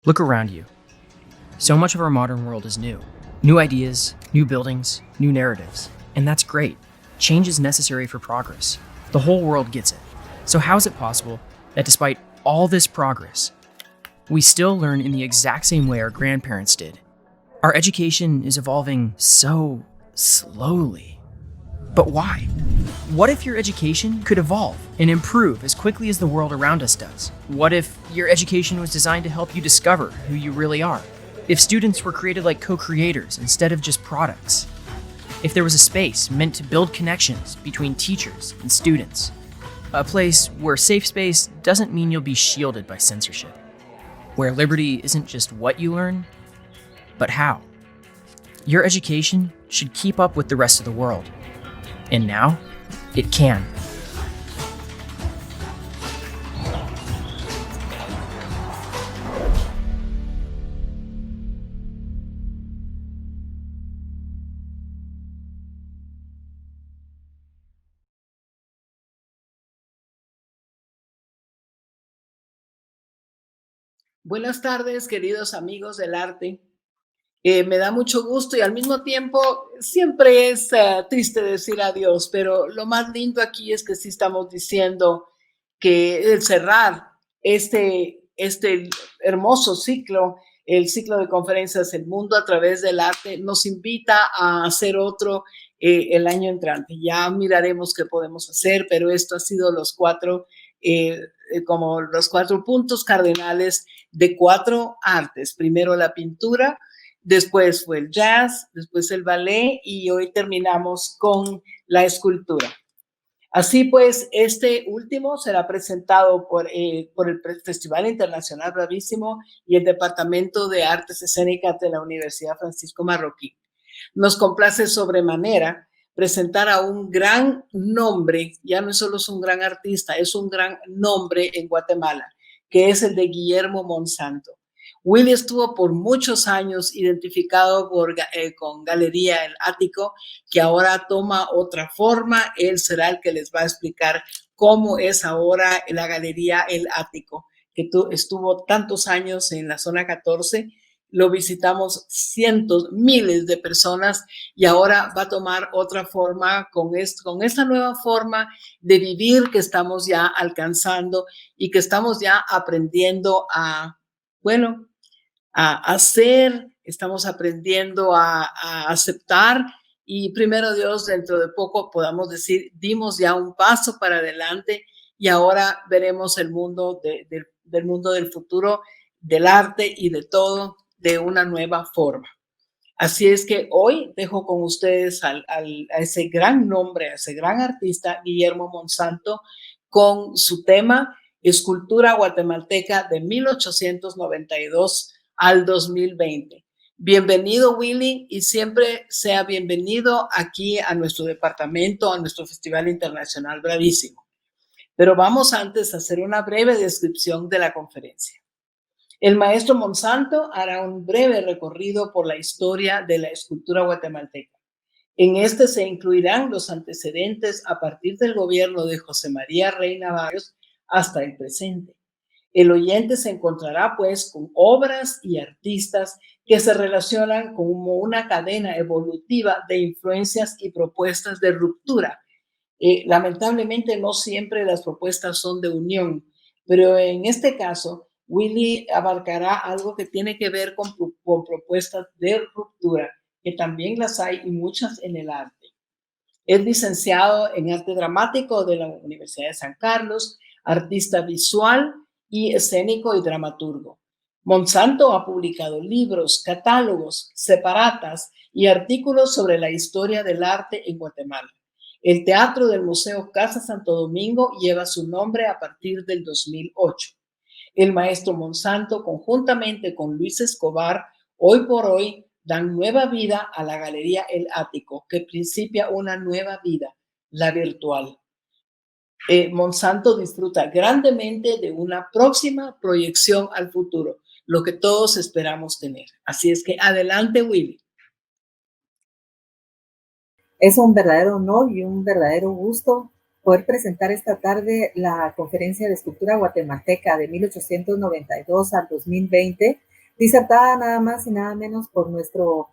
Look around you. So much of our modern world is new. New ideas, new buildings, new narratives. And that's great. Change is necessary for progress. The whole world gets it. So how is it possible that despite all this progress, we still learn in the exact same way our grandparents did? Our education is evolving so slowly. But why? What if your education could evolve and improve as quickly as the world around us does? What if your education was designed to help you discover who you really are? If students were created like co-creators instead of just products? If there was a space meant to build connections between teachers and students? A place where safe space doesn't mean you'll be shielded by censorship. Where liberty isn't just what you learn, but how. Your education should keep up with the rest of the world. And now, it can. Buenas tardes, queridos amigos del arte. Me da mucho gusto y al mismo tiempo siempre es triste decir adiós, pero lo más lindo aquí es que sí estamos diciendo que el cerrar este hermoso ciclo, el ciclo de conferencias El Mundo a través del arte, nos invita a hacer otro el año entrante. Ya miraremos qué podemos hacer, pero esto ha sido como los cuatro puntos cardinales de cuatro artes. Primero la pintura, después fue el jazz, después el ballet y hoy terminamos con la escultura. Así pues, este último será presentado por el Festival Internacional Bravísimo y el Departamento de Artes Escénicas de la Universidad Francisco Marroquín. Nos complace sobremanera presentar a un gran nombre, ya no solo es un gran artista, es un gran nombre en Guatemala, que es el de Guillermo Monsanto. Willy estuvo por muchos años identificado con Galería El Ático, que ahora toma otra forma. Él será el que les va a explicar cómo es ahora la Galería El Ático, que estuvo tantos años en la zona 14. Lo visitamos cientos, miles de personas y ahora va a tomar otra forma con esta nueva forma de vivir que estamos ya alcanzando y que estamos ya aprendiendo a hacer, estamos aprendiendo a aceptar y primero Dios, dentro de poco podamos decir, dimos ya un paso para adelante y ahora veremos el mundo del mundo del futuro, del arte y de todo de una nueva forma. Así es que hoy dejo con ustedes a ese gran nombre, a ese gran artista, Guillermo Monsanto, con su tema Escultura Guatemalteca de 1892 al 2020. Bienvenido, Willy, y siempre sea bienvenido aquí a nuestro departamento, a nuestro Festival Internacional Bravísimo. Pero vamos antes a hacer una breve descripción de la conferencia. El maestro Monsanto hará un breve recorrido por la historia de la escultura guatemalteca. En este se incluirán los antecedentes a partir del gobierno de José María Reina Barrios hasta el presente. El oyente se encontrará pues con obras y artistas que se relacionan como una cadena evolutiva de influencias y propuestas de ruptura. Lamentablemente no siempre las propuestas son de unión, pero en este caso Willy abarcará algo que tiene que ver con propuestas de ruptura, que también las hay y muchas en el arte. Es licenciado en arte dramático de la Universidad de San Carlos, artista visual y escénico y dramaturgo. Monsanto ha publicado libros, catálogos, separatas y artículos sobre la historia del arte en Guatemala. El teatro del Museo Casa Santo Domingo lleva su nombre a partir del 2008. El maestro Monsanto, conjuntamente con Luis Escobar, hoy por hoy dan nueva vida a la Galería El Ático, que principia una nueva vida, la virtual. Monsanto disfruta grandemente de una próxima proyección al futuro, lo que todos esperamos tener. Así es que adelante, Willy. Es un verdadero honor y un verdadero gusto poder presentar esta tarde la conferencia de escultura guatemalteca de 1892 al 2020 disertada nada más y nada menos por nuestro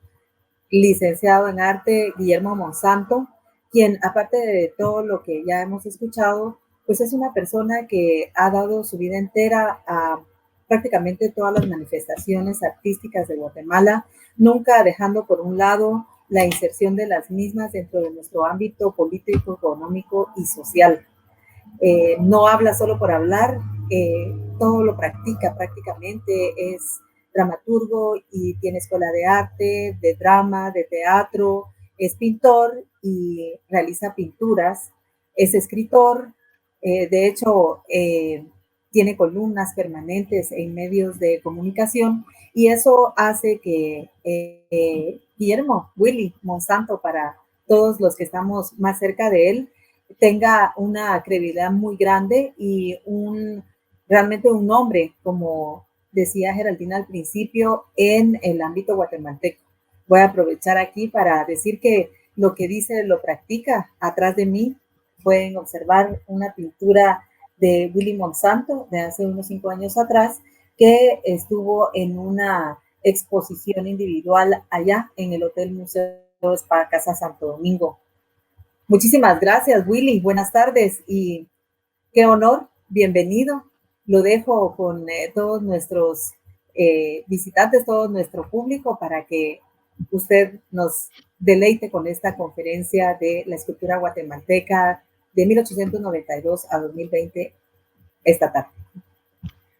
licenciado en arte Guillermo Monsanto, quien aparte de todo lo que ya hemos escuchado, pues es una persona que ha dado su vida entera a prácticamente todas las manifestaciones artísticas de Guatemala, nunca dejando por un lado la inserción de las mismas dentro de nuestro ámbito político, económico y social. No habla solo por hablar, todo lo practica prácticamente, es dramaturgo y tiene escuela de arte, de drama, de teatro, es pintor y realiza pinturas, es escritor, de hecho tiene columnas permanentes en medios de comunicación y eso hace que Guillermo, Willy Monsanto, para todos los que estamos más cerca de él, tenga una credibilidad muy grande y realmente un nombre, como decía Geraldina al principio, en el ámbito guatemalteco. Voy a aprovechar aquí para decir que lo que dice lo practica. Atrás de mí pueden observar una pintura de Willy Monsanto de hace unos 5 años atrás, que estuvo en una exposición individual allá en el Hotel Museo Spa Casa Santo Domingo. Muchísimas gracias, Willy. Buenas tardes y qué honor. Bienvenido. Lo dejo con todos nuestros visitantes, todo nuestro público, para que usted nos deleite con esta conferencia de la escultura guatemalteca de 1892 a 2020 esta tarde.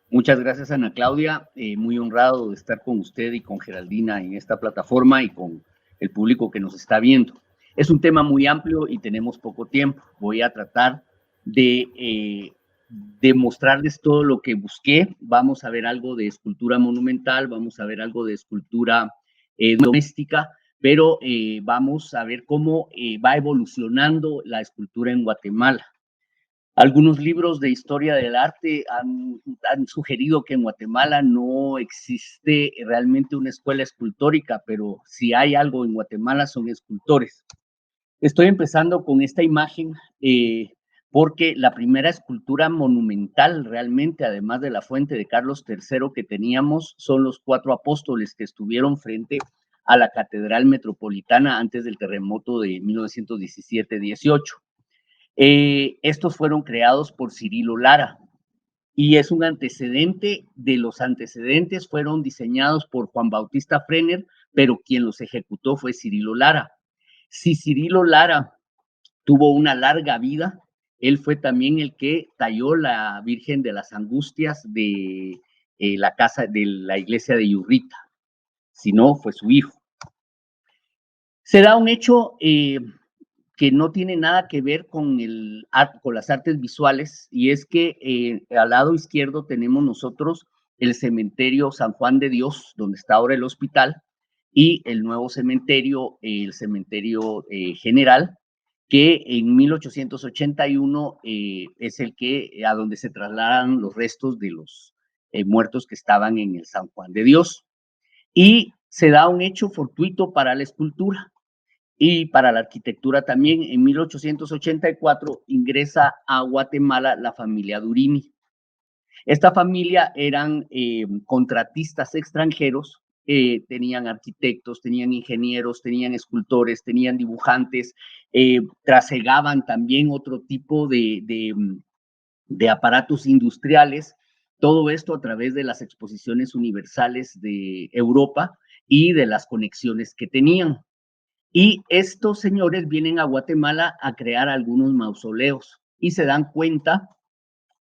Muchas gracias, Ana Claudia. Muy honrado de estar con usted y con Geraldina en esta plataforma y con el público que nos está viendo. Es un tema muy amplio y tenemos poco tiempo. Voy a tratar de mostrarles todo lo que busqué. Vamos a ver algo de escultura monumental, vamos a ver algo de escultura doméstica, pero vamos a ver cómo va evolucionando la escultura en Guatemala. Algunos libros de historia del arte han sugerido que en Guatemala no existe realmente una escuela escultórica, pero si hay algo en Guatemala son escultores. Estoy empezando con esta imagen porque la primera escultura monumental realmente, además de la fuente de Carlos III que teníamos, son los 4 apóstoles que estuvieron frente a la Catedral Metropolitana antes del terremoto de 1917-18. Estos fueron creados por Cirilo Lara y es un antecedente de los antecedentes, fueron diseñados por Juan Bautista Frener, pero quien los ejecutó fue Cirilo Lara. Si Cirilo Lara tuvo una larga vida, él fue también el que talló la Virgen de las Angustias de la casa de la iglesia de Yurrita. Si no, fue su hijo. Se da un hecho que no tiene nada que ver con las artes visuales, y es que al lado izquierdo tenemos nosotros el cementerio San Juan de Dios, donde está ahora el hospital, y el nuevo cementerio, el cementerio general, que en 1881 es el que a donde se trasladan los restos de los muertos que estaban en el San Juan de Dios. Y se da un hecho fortuito para la escultura y para la arquitectura también. En 1884 ingresa a Guatemala la familia Durini. Esta familia eran contratistas extranjeros, tenían arquitectos, tenían ingenieros, tenían escultores, tenían dibujantes, trasegaban también otro tipo de aparatos industriales, todo esto a través de las exposiciones universales de Europa y de las conexiones que tenían. Y estos señores vienen a Guatemala a crear algunos mausoleos y se dan cuenta,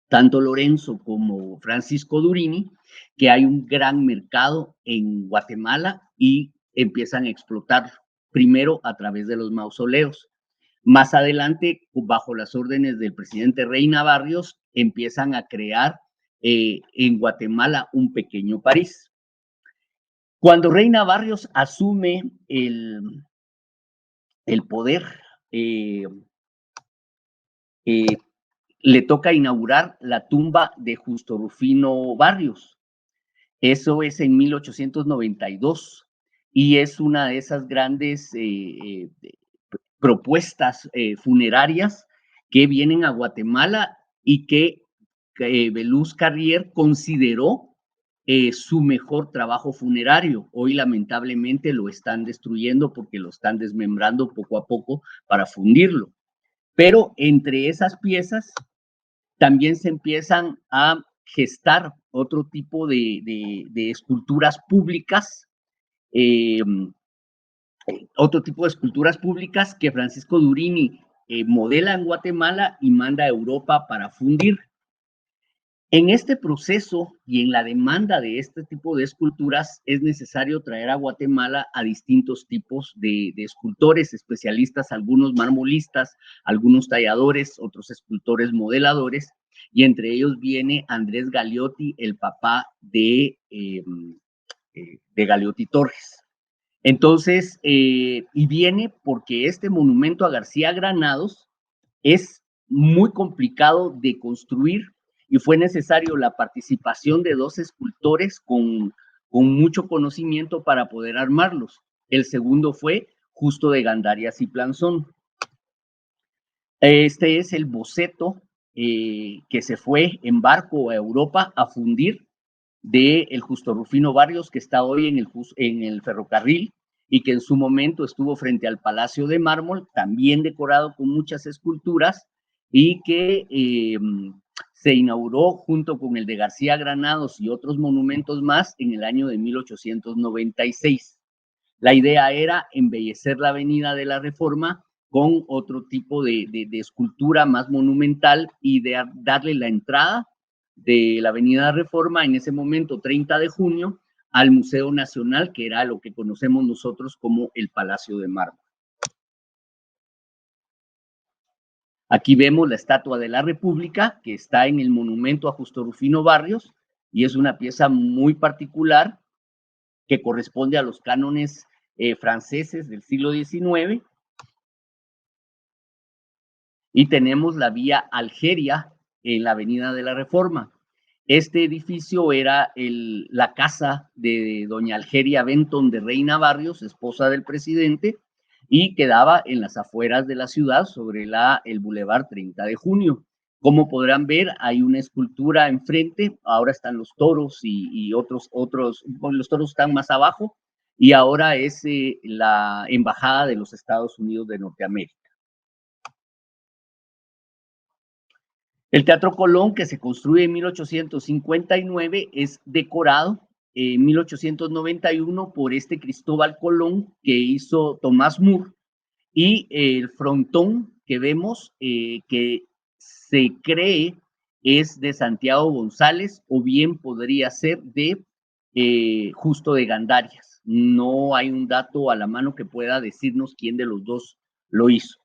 tanto Lorenzo como Francisco Durini, que hay un gran mercado en Guatemala y empiezan a explotar primero a través de los mausoleos. Más adelante, bajo las órdenes del presidente Reina Barrios, empiezan a crear en Guatemala un pequeño París. Cuando Reina Barrios asume el poder, le toca inaugurar la tumba de Justo Rufino Barrios. Eso es en 1892 y es una de esas grandes propuestas funerarias que vienen a Guatemala y que Belús Carrier consideró su mejor trabajo funerario. Hoy lamentablemente lo están destruyendo porque lo están desmembrando poco a poco para fundirlo. Pero entre esas piezas también se empiezan a gestar otro tipo de esculturas públicas, eh, que Francisco Durini modela en Guatemala y manda a Europa para fundir. En este proceso y en la demanda de este tipo de esculturas es necesario traer a Guatemala a distintos tipos de escultores, especialistas, algunos marmolistas, algunos talladores, otros escultores modeladores, y entre ellos viene Andrés Galeotti, el papá de Galeotti Torres. Entonces, y viene porque este monumento a García Granados es muy complicado de construir y fue necesario la participación de 2 escultores con mucho conocimiento para poder armarlos. El segundo fue Justo de Gandarias y Planzón. Este es el boceto que se fue en barco a Europa a fundir del Justo Rufino Barrios, que está hoy en el ferrocarril y que en su momento estuvo frente al Palacio de Mármol, también decorado con muchas esculturas, y que se inauguró junto con el de García Granados y otros monumentos más en el año de 1896. La idea era embellecer la Avenida de la Reforma con otro tipo de escultura más monumental y de darle la entrada de la Avenida Reforma, en ese momento 30 de junio, al Museo Nacional, que era lo que conocemos nosotros como el Palacio de Mármol. Aquí vemos la Estatua de la República, que está en el monumento a Justo Rufino Barrios, y es una pieza muy particular que corresponde a los cánones franceses del siglo XIX. Y tenemos la vía Algeria en la Avenida de la Reforma. Este edificio era la casa de doña Algeria Benton de Reina Barrios, esposa del presidente, y quedaba en las afueras de la ciudad sobre el Boulevard 30 de Junio. Como podrán ver, hay una escultura enfrente, ahora están los toros y otros, bueno, los toros están más abajo, y ahora es la Embajada de los Estados Unidos de Norteamérica. El Teatro Colón, que se construye en 1859, es decorado en 1891 por este Cristóbal Colón que hizo Tomás Moore, y el frontón que vemos, que se cree es de Santiago González o bien podría ser de Justo de Gandarias. No hay un dato a la mano que pueda decirnos quién de los dos lo hizo.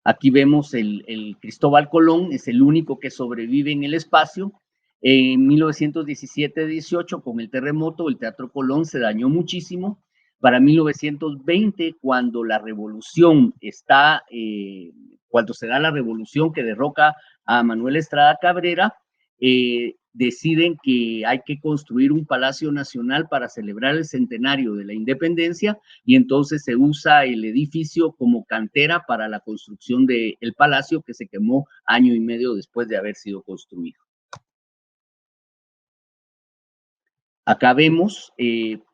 Aquí vemos el Cristóbal Colón, es el único que sobrevive en el espacio. En 1917-18, con el terremoto, el Teatro Colón se dañó muchísimo. Para 1920, cuando la revolución cuando se da la revolución que derroca a Manuel Estrada Cabrera, deciden que hay que construir un Palacio Nacional para celebrar el centenario de la independencia, y entonces se usa el edificio como cantera para la construcción del palacio, que se quemó año y medio después de haber sido construido. Acá vemos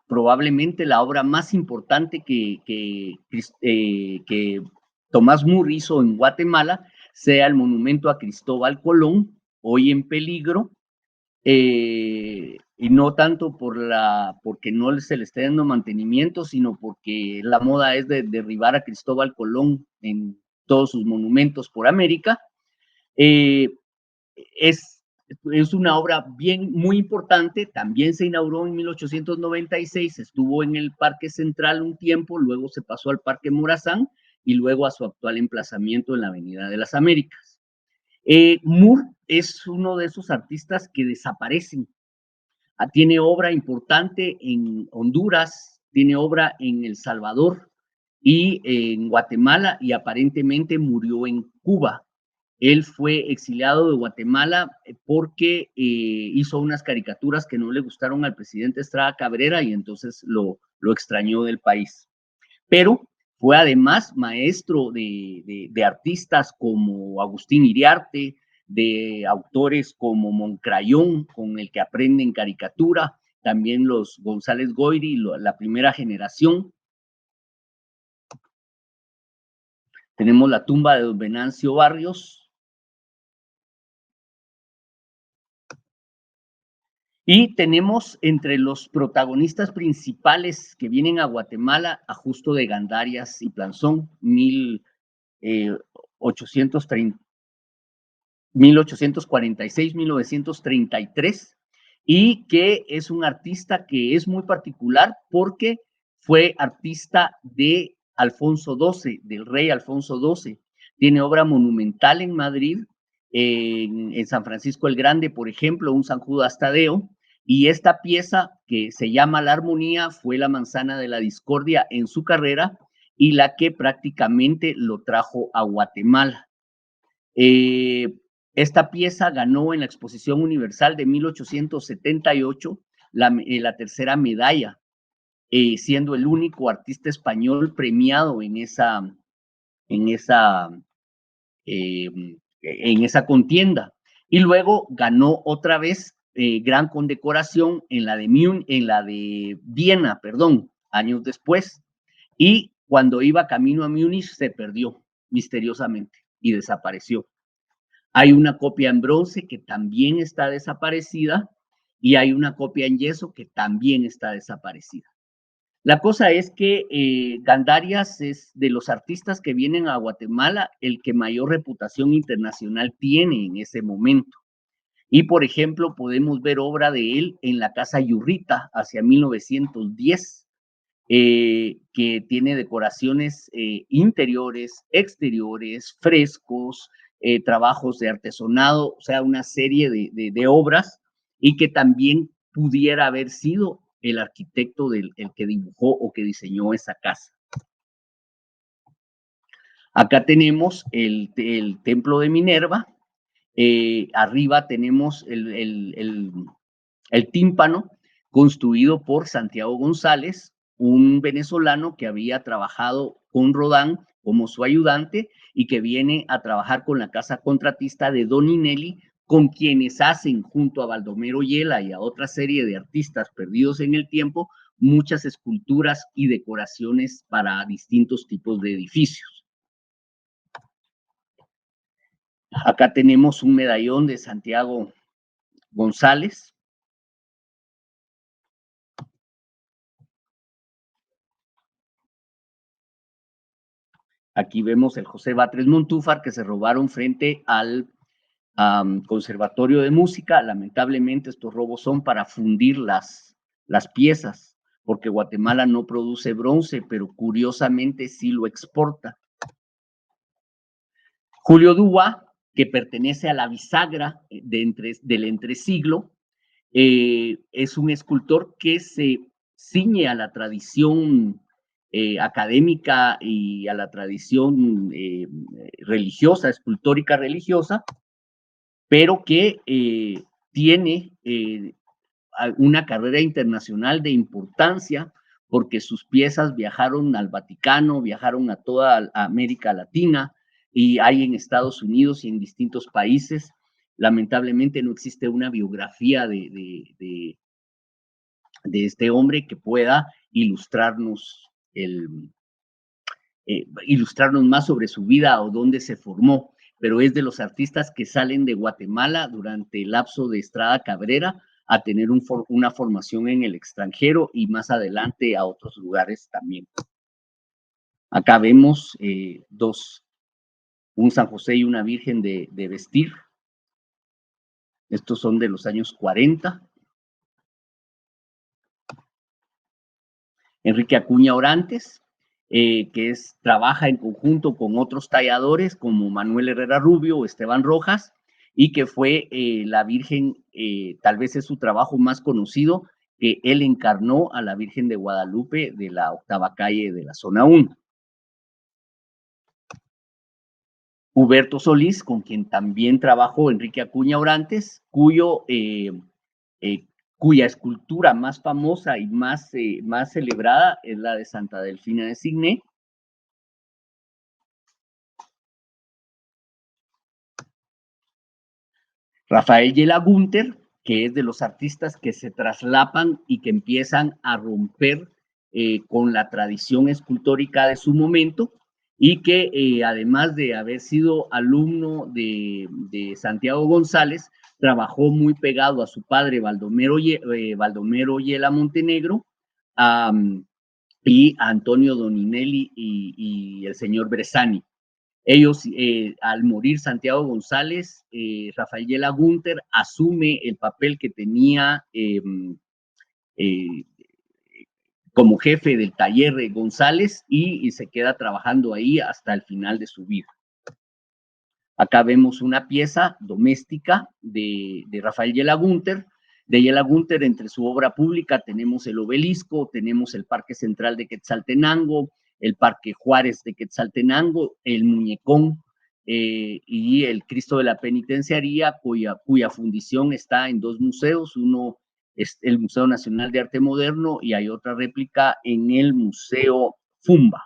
probablemente la obra más importante que Tomás Moore hizo en Guatemala, sea el monumento a Cristóbal Colón, hoy en peligro, y no tanto porque no se le esté dando mantenimiento, sino porque la moda es de derribar a Cristóbal Colón en todos sus monumentos por América. Es una obra muy importante, también se inauguró en 1896, estuvo en el Parque Central un tiempo, luego se pasó al Parque Morazán y luego a su actual emplazamiento en la Avenida de las Américas. Moore es uno de esos artistas que desaparecen. Tiene obra importante en Honduras, tiene obra en El Salvador y en Guatemala, y aparentemente murió en Cuba. Él fue exiliado de Guatemala porque hizo unas caricaturas que no le gustaron al presidente Estrada Cabrera y entonces lo extrañó del país. Pero fue además maestro de artistas como Agustín Iriarte, de autores como Moncrayón, con el que aprenden caricatura, también los González Goyri, la primera generación. Tenemos la tumba de don Venancio Barrios. Y tenemos entre los protagonistas principales que vienen a Guatemala a Justo de Gandarias y Planzón, 1846-1933, y que es un artista que es muy particular porque fue artista de Alfonso XII, del rey Alfonso XII. Tiene obra monumental en Madrid, en San Francisco el Grande, por ejemplo, un San Judas Tadeo, y esta pieza que se llama La Armonía fue la manzana de la discordia en su carrera y la que prácticamente lo trajo a Guatemala. Esta pieza ganó en la Exposición Universal de 1878 la tercera medalla, siendo el único artista español premiado en esa contienda. Y luego ganó otra vez gran condecoración en la de Viena, años después. Y cuando iba camino a Múnich se perdió misteriosamente y desapareció. Hay una copia en bronce que también está desaparecida y hay una copia en yeso que también está desaparecida. La cosa es que Gandarias es de los artistas que vienen a Guatemala el que mayor reputación internacional tiene en ese momento. Y, por ejemplo, podemos ver obra de él en la Casa Yurrita hacia 1910, que tiene decoraciones interiores, exteriores, frescos, trabajos de artesonado, o sea, una serie de obras, y que también pudiera haber sido el arquitecto el que dibujó o que diseñó esa casa. Acá tenemos el templo de Minerva. Arriba tenemos el tímpano construido por Santiago González, un venezolano que había trabajado con Rodán como su ayudante y que viene a trabajar con la casa contratista de Doninelli, con quienes hacen, junto a Baldomero Yela y a otra serie de artistas perdidos en el tiempo, muchas esculturas y decoraciones para distintos tipos de edificios. Acá tenemos un medallón de Santiago González. Aquí vemos el José Batres Montúfar que se robaron frente al Conservatorio de Música. Lamentablemente estos robos son para fundir las piezas, porque Guatemala no produce bronce, pero curiosamente sí lo exporta. Julio Dúa, que pertenece a la bisagra del entresiglo, es un escultor que se ciñe a la tradición académica y a la tradición religiosa, escultórica religiosa, pero que tiene una carrera internacional de importancia porque sus piezas viajaron al Vaticano, viajaron a toda América Latina y hay en Estados Unidos y en distintos países. Lamentablemente no existe una biografía de este hombre que pueda ilustrarnos más sobre su vida o dónde se formó, pero es de los artistas que salen de Guatemala durante el lapso de Estrada Cabrera a tener una formación en el extranjero y más adelante a otros lugares también. Acá vemos un San José y una Virgen de vestir. Estos son de los años 40. Enrique Acuña Orantes, que trabaja en conjunto con otros talladores como Manuel Herrera Rubio o Esteban Rojas, y que fue la Virgen, tal vez es su trabajo más conocido, que él encarnó a la Virgen de Guadalupe de la octava calle de la zona 1. Huberto Solís, con quien también trabajó Enrique Acuña Orantes, cuya escultura más famosa y más celebrada es la de Santa Delfina de Signé. Rafael Yela Gunter, que es de los artistas que se traslapan y que empiezan a romper con la tradición escultórica de su momento, y que además de haber sido alumno de Santiago González, trabajó muy pegado a su padre Baldomero Yela Montenegro, y a Antonio Doninelli y el señor Bressani. Ellos, al morir Santiago González, Rafael Yela Gunter asume el papel que tenía como jefe del taller de González y se queda trabajando ahí hasta el final de su vida. Acá vemos una pieza doméstica de Rafael Yela Gunter. De Yela Gunter, entre su obra pública, tenemos el Obelisco, tenemos el Parque Central de Quetzaltenango, el Parque Juárez de Quetzaltenango, el Muñecón y el Cristo de la Penitenciaría, cuya fundición está en dos museos. Uno es el Museo Nacional de Arte Moderno y hay otra réplica en el Museo Fumba.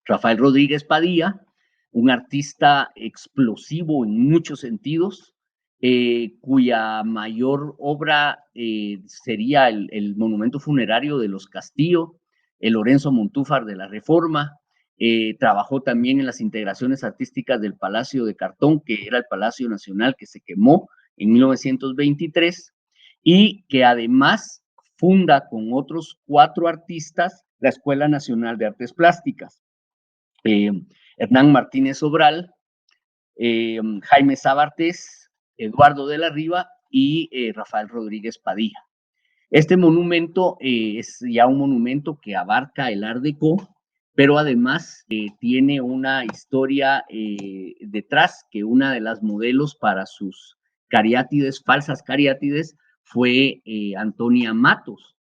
Rafael Rodríguez Padilla, un artista explosivo en muchos sentidos, cuya mayor obra sería el monumento funerario de los Castillo, el Lorenzo Montúfar de la Reforma. Trabajó también en las integraciones artísticas del Palacio de Cartón, que era el Palacio Nacional que se quemó en 1923, y que además funda con otros 4 artistas la Escuela Nacional de Artes Plásticas. Hernán Martínez Sobral, Jaime Sabartés, Eduardo de la Riva y Rafael Rodríguez Padilla. Este monumento es ya un monumento que abarca el Art Deco, pero además tiene una historia detrás, que una de las modelos para sus cariátides, falsas cariátides, fue Antonia Matos.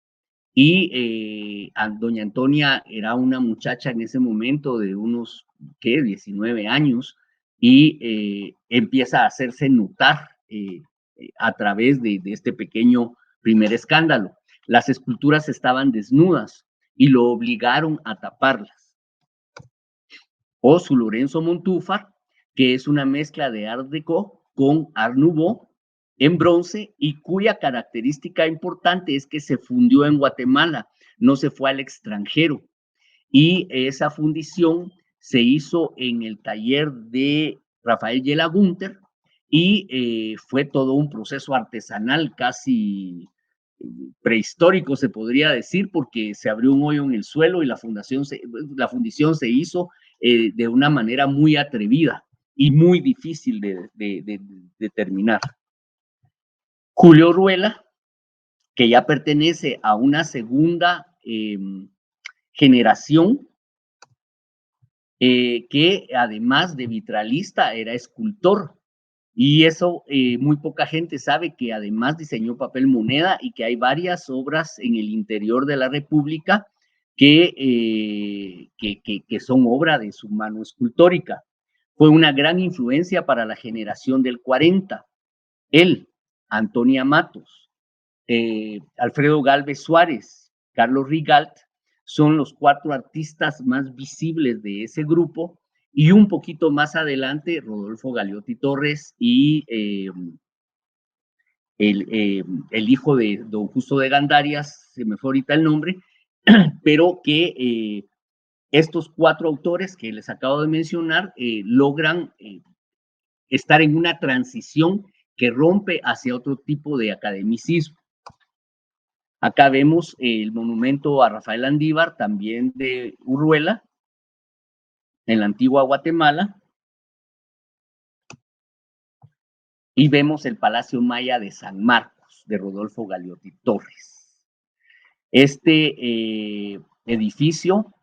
Y doña Antonia era una muchacha en ese momento de unos, 19 años, y empieza a hacerse notar a través de este pequeño primer escándalo. Las esculturas estaban desnudas y lo obligaron a taparlas. O su Lorenzo Montúfar, que es una mezcla de Art Deco con Art Nouveau en bronce, y cuya característica importante es que se fundió en Guatemala, no se fue al extranjero. Y esa fundición se hizo en el taller de Rafael Yela Gunter, y fue todo un proceso artesanal casi prehistórico, se podría decir, porque se abrió un hoyo en el suelo y la fundición se hizo de una manera muy atrevida y muy difícil de terminar. Julio Ruela, que ya pertenece a una segunda generación, que además de vitralista era escultor, y eso muy poca gente sabe, que además diseñó papel moneda y que hay varias obras en el interior de la República que son obra de su mano escultórica. Fue una gran influencia para la generación del 40. Él, Antonia Matos, Alfredo Galvez Suárez, Carlos Rigalt, son los 4 artistas más visibles de ese grupo, y un poquito más adelante Rodolfo Galeotti Torres y el hijo de don Justo de Gandarias, se me fue ahorita el nombre, pero que estos 4 autores que les acabo de mencionar logran estar en una transición que rompe hacia otro tipo de academicismo. Acá vemos el monumento a Rafael Andívar, también de Urruela, en la antigua Guatemala. Y vemos el Palacio Maya de San Marcos, de Rodolfo Galeotti Torres. Este edificio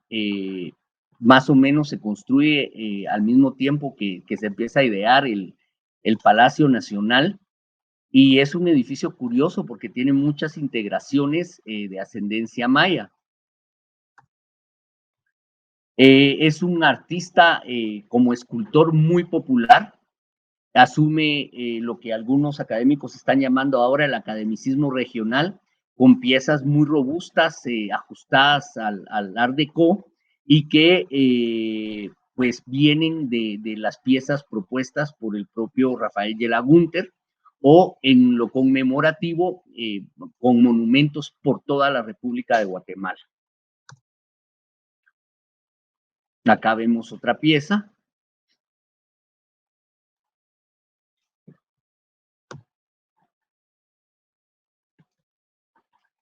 más o menos se construye al mismo tiempo que se empieza a idear el Palacio Nacional, y es un edificio curioso porque tiene muchas integraciones de ascendencia maya. Es un artista como escultor muy popular, asume lo que algunos académicos están llamando ahora el academicismo regional, con piezas muy robustas, ajustadas al Art Deco, y que pues vienen de las piezas propuestas por el propio Rafael Yela Gunter, o en lo conmemorativo, con monumentos por toda la República de Guatemala. Acá vemos otra pieza.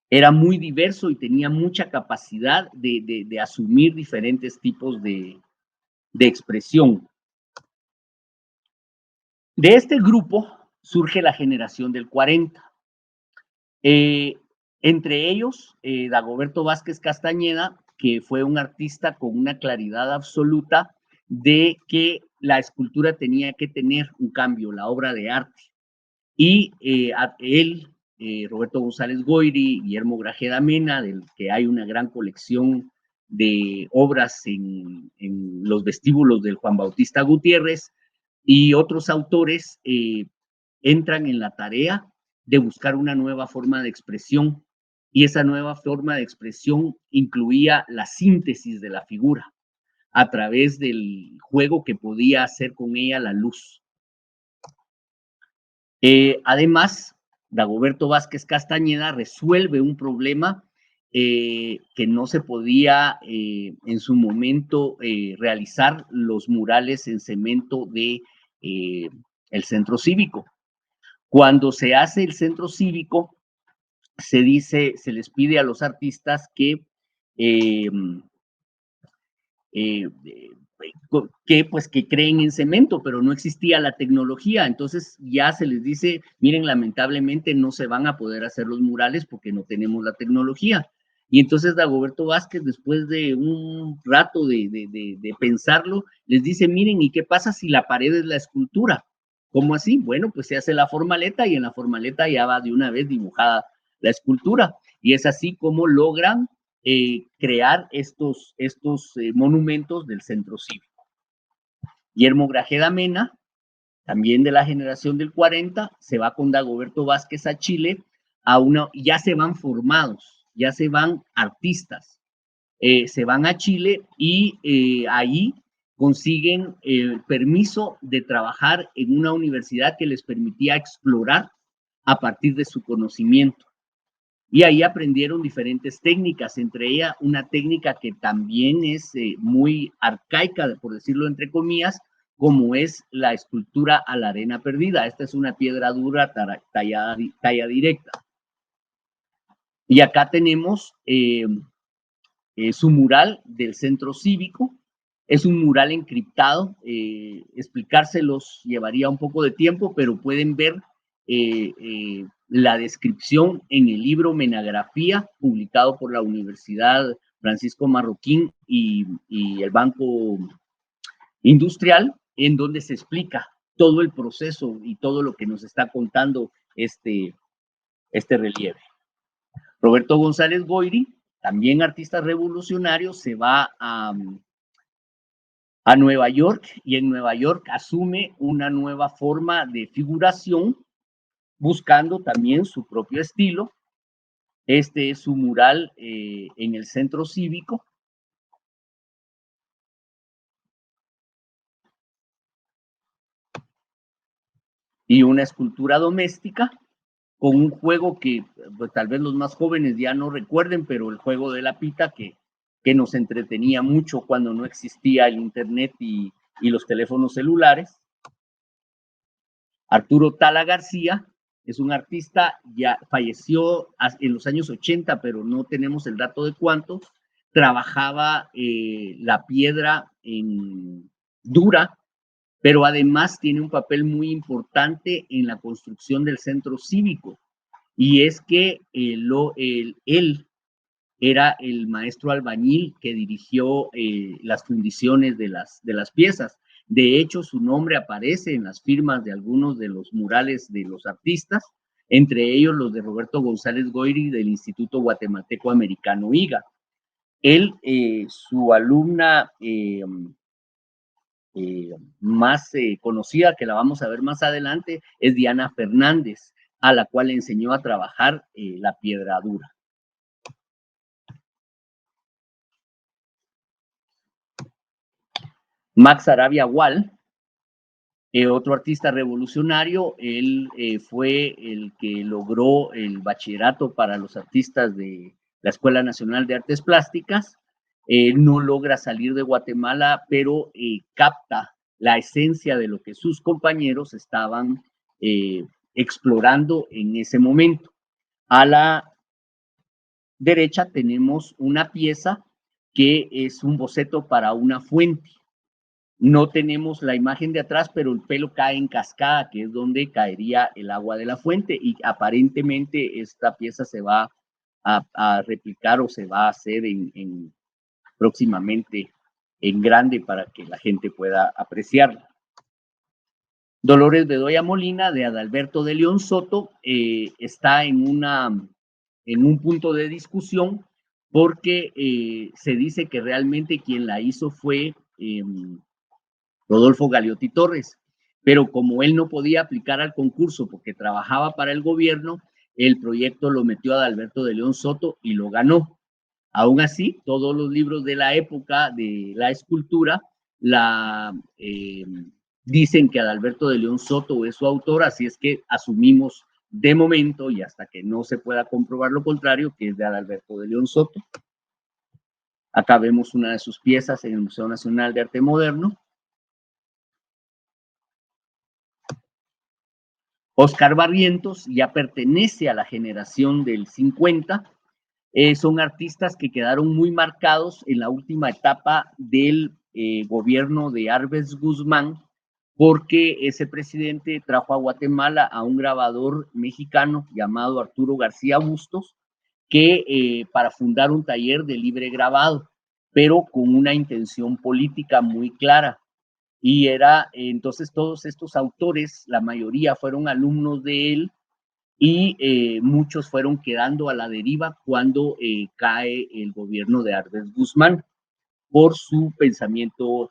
Era muy diverso y tenía mucha capacidad de asumir diferentes tipos de expresión. De este grupo surge la generación del 40. Entre ellos, Dagoberto Vázquez Castañeda, que fue un artista con una claridad absoluta de que la escultura tenía que tener un cambio, la obra de arte. Y él, Roberto González Goyri, Guillermo Grajeda Mena, del que hay una gran colección de obras en los vestíbulos del Juan Bautista Gutiérrez, y otros autores entran en la tarea de buscar una nueva forma de expresión, y esa nueva forma de expresión incluía la síntesis de la figura a través del juego que podía hacer con ella la luz. Además, Dagoberto Vázquez Castañeda resuelve un problema que no se podía en su momento realizar los murales en cemento de el centro cívico. Cuando se hace el centro cívico, se les pide a los artistas que que creen en cemento, pero no existía la tecnología. Entonces ya se les dice, miren, lamentablemente no se van a poder hacer los murales porque no tenemos la tecnología. Y entonces Dagoberto Vázquez, después de un rato de pensarlo, les dice, miren, ¿y qué pasa si la pared es la escultura? ¿Cómo así? Bueno, pues se hace la formaleta y en la formaleta ya va de una vez dibujada la escultura. Y es así como logran crear estos monumentos del centro cívico. Guillermo Grajeda Mena, también de la generación del 40, se va con Dagoberto Vázquez a Chile, ya se van formados, ya se van artistas, se van a Chile y ahí consiguen permiso de trabajar en una universidad que les permitía explorar a partir de su conocimiento. Y ahí aprendieron diferentes técnicas, entre ellas una técnica que también es muy arcaica, por decirlo entre comillas, como es la escultura a la arena perdida. Esta es una piedra dura talla directa. Y acá tenemos su mural del centro cívico. Es un mural encriptado. Explicárselos llevaría un poco de tiempo, pero pueden ver la descripción en el libro Menagrafía, publicado por la Universidad Francisco Marroquín y el Banco Industrial, en donde se explica todo el proceso y todo lo que nos está contando este relieve. Roberto González Goyri, también artista revolucionario, se va a Nueva York, y en Nueva York asume una nueva forma de figuración, buscando también su propio estilo. Este es su mural en el centro cívico. Y una escultura doméstica con un juego que pues, tal vez los más jóvenes ya no recuerden, pero el juego de la pita que nos entretenía mucho cuando no existía el internet y los teléfonos celulares. Arturo Tala García es un artista, ya falleció en los años 80, pero no tenemos el dato de cuánto. Trabajaba la piedra en dura, pero además tiene un papel muy importante en la construcción del centro cívico. Y es que él era el maestro albañil que dirigió las fundiciones de las piezas. De hecho, su nombre aparece en las firmas de algunos de los murales de los artistas, entre ellos los de Roberto González Goyri del Instituto Guatemalteco Americano IGA. Él, su alumna más conocida, que la vamos a ver más adelante, es Diana Fernández, a la cual le enseñó a trabajar la piedra dura. Max Arabia Wall, otro artista revolucionario. Él fue el que logró el bachillerato para los artistas de la Escuela Nacional de Artes Plásticas. No logra salir de Guatemala, pero capta la esencia de lo que sus compañeros estaban explorando en ese momento. A la derecha tenemos una pieza que es un boceto para una fuente. No tenemos la imagen de atrás, pero el pelo cae en cascada, que es donde caería el agua de la fuente, y aparentemente esta pieza se va a replicar o se va a hacer próximamente en grande para que la gente pueda apreciarla. Dolores Bedoya Molina, de Adalberto de León Soto, está en un punto de discusión porque se dice que realmente quien la hizo fue Rodolfo Galeotti Torres, pero como él no podía aplicar al concurso porque trabajaba para el gobierno, el proyecto lo metió a Adalberto de León Soto y lo ganó. Aún así, todos los libros de la época de la escultura dicen que Adalberto de León Soto es su autor, así es que asumimos de momento y hasta que no se pueda comprobar lo contrario, que es de Adalberto de León Soto. Acá vemos una de sus piezas en el Museo Nacional de Arte Moderno. Oscar Barrientos ya pertenece a la generación del 50. Son artistas que quedaron muy marcados en la última etapa del gobierno de Arves Guzmán, porque ese presidente trajo a Guatemala a un grabador mexicano llamado Arturo García Bustos, que para fundar un taller de libre grabado, pero con una intención política muy clara. Y entonces todos estos autores, la mayoría fueron alumnos de él, y muchos fueron quedando a la deriva cuando cae el gobierno de Arves Guzmán por su pensamiento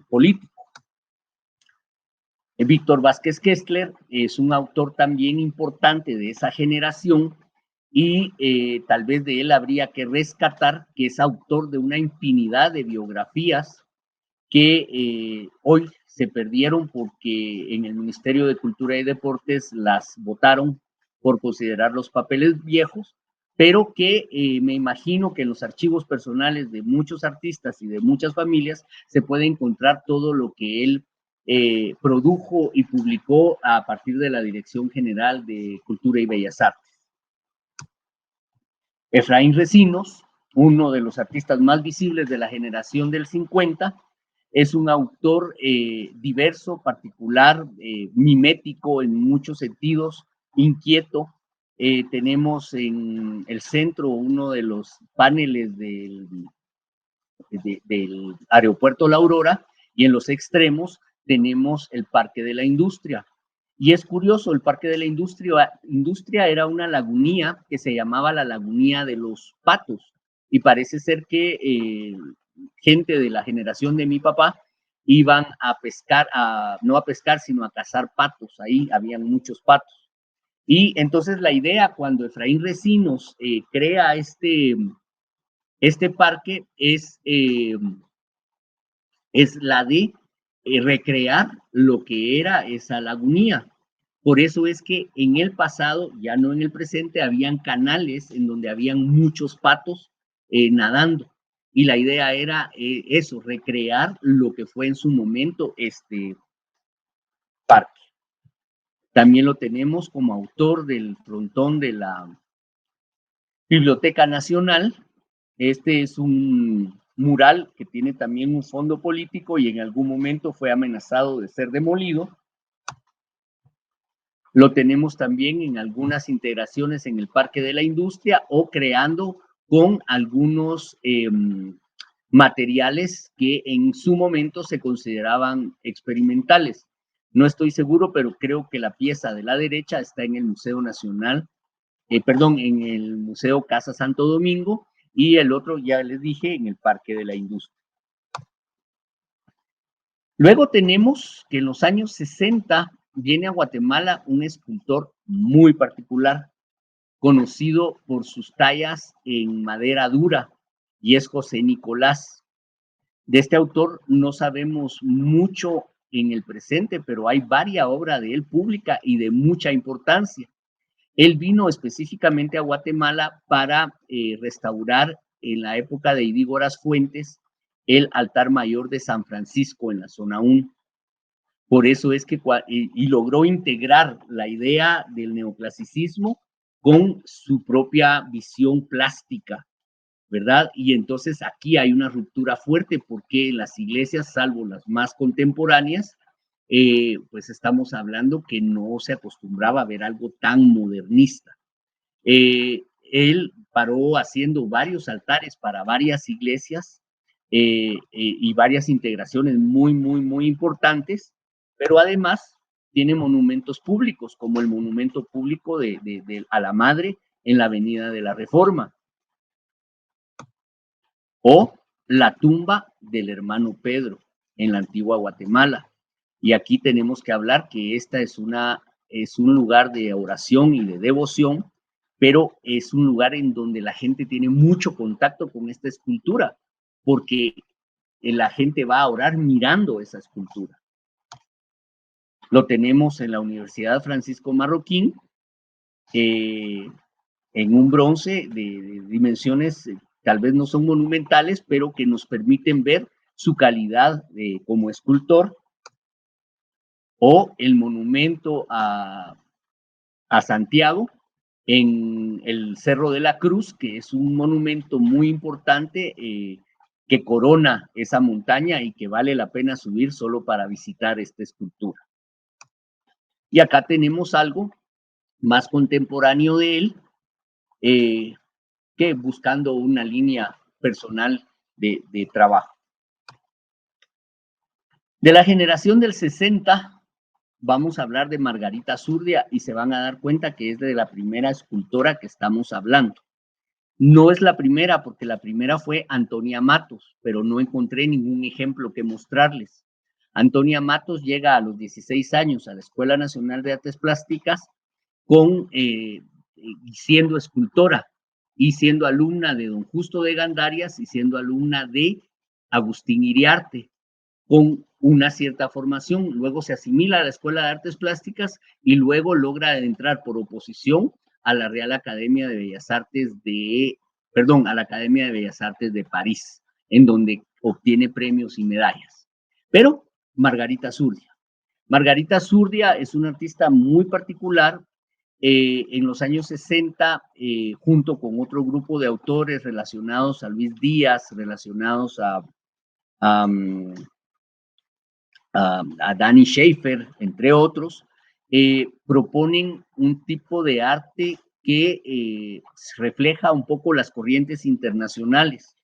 político. Víctor Vázquez Kessler es un autor también importante de esa generación y tal vez de él habría que rescatar que es autor de una infinidad de biografías que hoy se perdieron porque en el Ministerio de Cultura y Deportes las votaron por considerar los papeles viejos, pero que me imagino que en los archivos personales de muchos artistas y de muchas familias se puede encontrar todo lo que él produjo y publicó a partir de la Dirección General de Cultura y Bellas Artes. Efraín Recinos, uno de los artistas más visibles de la generación del 50, es un autor diverso, particular, mimético en muchos sentidos, inquieto. Tenemos en el centro uno de los paneles del aeropuerto La Aurora y en los extremos tenemos el Parque de la Industria. Y es curioso, el Parque de la Industria era una lagunía que se llamaba la Lagunía de los Patos y parece ser que gente de la generación de mi papá iban a pescar, no a pescar, sino a cazar patos. Ahí habían muchos patos. Y entonces la idea cuando Efraín Recinos crea este parque es la de recrear lo que era esa lagunía. Por eso es que en el pasado, ya no en el presente, habían canales en donde habían muchos patos nadando. Y la idea era eso, recrear lo que fue en su momento este parque. También lo tenemos como autor del frontón de la Biblioteca Nacional. Este es un mural que tiene también un fondo político y en algún momento fue amenazado de ser demolido. Lo tenemos también en algunas integraciones en el Parque de la Industria o creando con algunos materiales que en su momento se consideraban experimentales. No estoy seguro, pero creo que la pieza de la derecha está en el Museo Nacional, en el Museo Casa Santo Domingo, y el otro, ya les dije, en el Parque de la Industria. Luego tenemos que en los años 60 viene a Guatemala un escultor muy particular, conocido por sus tallas en madera dura, y es José Nicolás. De este autor no sabemos mucho en el presente, pero hay varias obras de él pública y de mucha importancia. Él vino específicamente a Guatemala para restaurar en la época de Idígoras Fuentes el altar mayor de San Francisco en la zona 1. Por eso es que y logró integrar la idea del neoclasicismo con su propia visión plástica, ¿verdad? Y entonces aquí hay una ruptura fuerte porque en las iglesias, salvo las más contemporáneas, pues estamos hablando que no se acostumbraba a ver algo tan modernista. Él paró haciendo varios altares para varias iglesias y varias integraciones muy importantes, pero además tiene monumentos públicos, como el monumento público a la Madre en la Avenida de la Reforma, o la tumba del hermano Pedro en la antigua Guatemala. Y aquí tenemos que hablar que esta es un lugar de oración y de devoción, pero es un lugar en donde la gente tiene mucho contacto con esta escultura, porque la gente va a orar mirando esa escultura. Lo tenemos en la Universidad Francisco Marroquín, en un bronce de dimensiones, tal vez no son monumentales, pero que nos permiten ver su calidad como escultor, o el monumento a Santiago en el Cerro de la Cruz, que es un monumento muy importante que corona esa montaña y que vale la pena subir solo para visitar esta escultura. Y acá tenemos algo más contemporáneo de él, que buscando una línea personal de trabajo. De la generación del 60, vamos a hablar de Margarita Zurdia y se van a dar cuenta que es de la primera escultora que estamos hablando. No es la primera, porque la primera fue Antonia Matos, pero no encontré ningún ejemplo que mostrarles. Antonia Matos llega a los 16 años a la Escuela Nacional de Artes Plásticas siendo escultora y siendo alumna de don Justo de Gandarias y siendo alumna de Agustín Iriarte, con una cierta formación. Luego se asimila a la Escuela de Artes Plásticas y luego logra entrar por oposición a la Real Academia de Bellas Artes a la Academia de Bellas Artes de París, en donde obtiene premios y medallas. Pero Margarita Zurdia es una artista muy particular. En los años 60, junto con otro grupo de autores relacionados a Luis Díaz, relacionados a Danny Schaefer, entre otros, proponen un tipo de arte que refleja un poco las corrientes internacionales.